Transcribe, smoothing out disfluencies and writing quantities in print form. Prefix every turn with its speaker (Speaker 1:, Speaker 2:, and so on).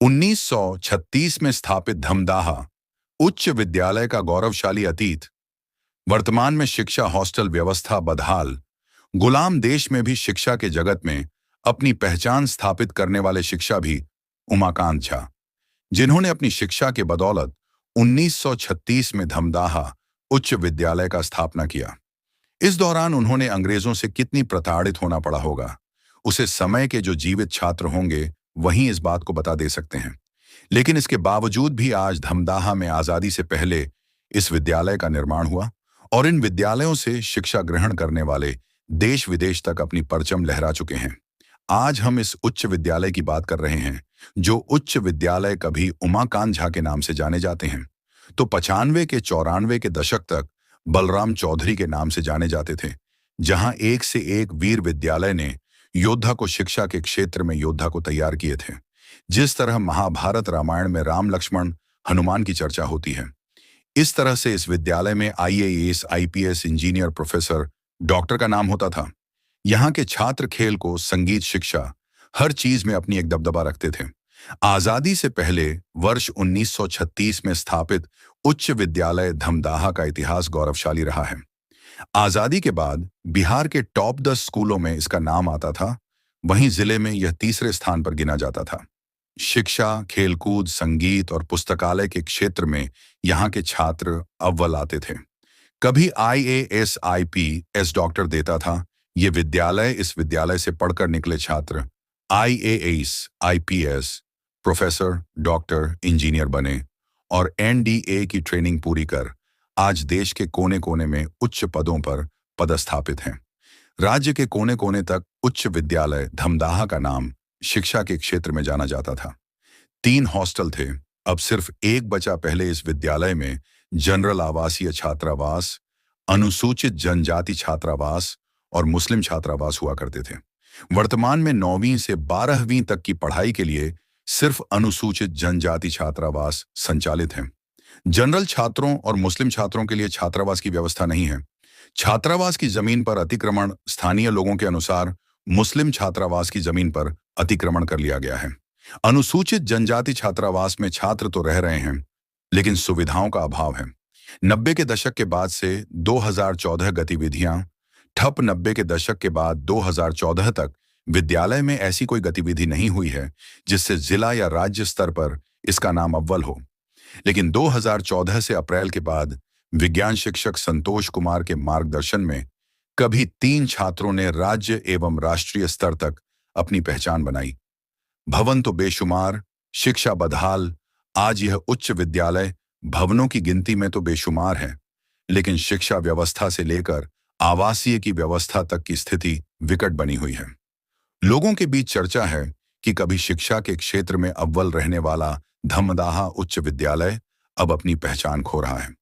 Speaker 1: 1936 में स्थापित धमदाहा उच्च विद्यालय का गौरवशाली अतीत, वर्तमान में शिक्षा हॉस्टल व्यवस्था बदहाल, गुलाम देश में भी शिक्षा के जगत में अपनी पहचान स्थापित करने वाले शिक्षा भी उमाकांत झा, जिन्होंने अपनी शिक्षा के बदौलत 1936 में धमदाहा उच्च विद्यालय का स्थापना किया। इस दौरान उन्होंने अंग्रेजों से कितनी प्रताड़ित होना पड़ा होगा, उसे समय के जो जीवित छात्र होंगे वहीं इस बात को बता दे सकते हैं। लेकिन इसके बावजूद भी आज धमदाहा में आजादी से पहले इस विद्यालय का निर्माण हुआ और इन विद्यालयों से शिक्षा ग्रहण करने वाले देश विदेश तक अपनी परचम लहरा चुके हैं। आज हम इस उच्च विद्यालय की बात कर रहे हैं, जो उच्च विद्यालय कभी उमाकांत झा के नाम से जाने जाते हैं तो 95 के 94 के दशक तक बलराम चौधरी के नाम से जाने जाते थे, जहां एक से एक वीर विद्यालय ने योद्धा को शिक्षा के क्षेत्र में योद्धा को तैयार किए थे। जिस तरह महाभारत रामायण में राम लक्ष्मण हनुमान की चर्चा होती है, इस तरह से इस विद्यालय में IAS, IPS, engineer, professor, doctor का नाम होता था। यहाँ के छात्र खेल को, संगीत, शिक्षा, हर चीज में अपनी एक दबदबा रखते थे। आजादी से पहले वर्ष 1936 में स्थापित उच्च विद्यालय धमदाहा का इतिहास गौरवशाली रहा है। आजादी के बाद बिहार के टॉप 10 स्कूलों में इसका नाम आता था, वहीं जिले में यह तीसरे स्थान पर गिना जाता था। शिक्षा, खेलकूद, संगीत और पुस्तकालय के क्षेत्र में यहाँ के छात्र अव्वल आते थे। कभी आईएएस, आईपीएस, डॉक्टर देता था ये विद्यालय। इस विद्यालय से पढ़कर निकले छात्र IAS, IPS, professor, doctor, engineer बने और एनडीए की ट्रेनिंग पूरी कर आज देश के कोने कोने में उच्च पदों पर पदस्थापित हैं। राज्य के कोने कोने तक उच्च विद्यालय धमदाहा का नाम शिक्षा के क्षेत्र में जाना जाता था। 3 हॉस्टल थे, अब सिर्फ एक बचा। पहले इस विद्यालय में जनरल आवासीय छात्रावास, अनुसूचित जनजाति छात्रावास और मुस्लिम छात्रावास हुआ करते थे। वर्तमान में 9वीं से 12वीं तक की पढ़ाई के लिए सिर्फ अनुसूचित जनजाति छात्रावास संचालित हैं। जनरल छात्रों और मुस्लिम छात्रों के लिए छात्रावास की व्यवस्था नहीं है। छात्रावास की जमीन पर अतिक्रमण स्थानीय लोगों के अनुसार मुस्लिम छात्रावास की जमीन पर अतिक्रमण कर लिया गया है। अनुसूचित जनजाति छात्रावास में छात्र तो रह रहे हैं, लेकिन सुविधाओं का अभाव है। 90 के दशक के बाद से 2014 गतिविधियां ठप। 90 के दशक के बाद 2014 तक विद्यालय में ऐसी कोई गतिविधि नहीं हुई है जिससे जिला या राज्य स्तर पर इसका नाम अव्वल हो। लेकिन 2014 से अप्रैल के बाद विज्ञान शिक्षक संतोष कुमार के मार्गदर्शन में कभी 3 छात्रों ने राज्य एवं राष्ट्रीय स्तर तक अपनी पहचान बनाई। भवन तो बेशुमार, शिक्षा बदहाल। आज यह उच्च विद्यालय भवनों की गिनती में तो बेशुमार है, लेकिन शिक्षा व्यवस्था से लेकर आवासीय की व्यवस्था तक की स्थिति विकट बनी हुई है। लोगों के बीच चर्चा है कि कभी शिक्षा के क्षेत्र में अव्वल रहने वाला धमदाहा उच्च विद्यालय अब अपनी पहचान खो रहा है।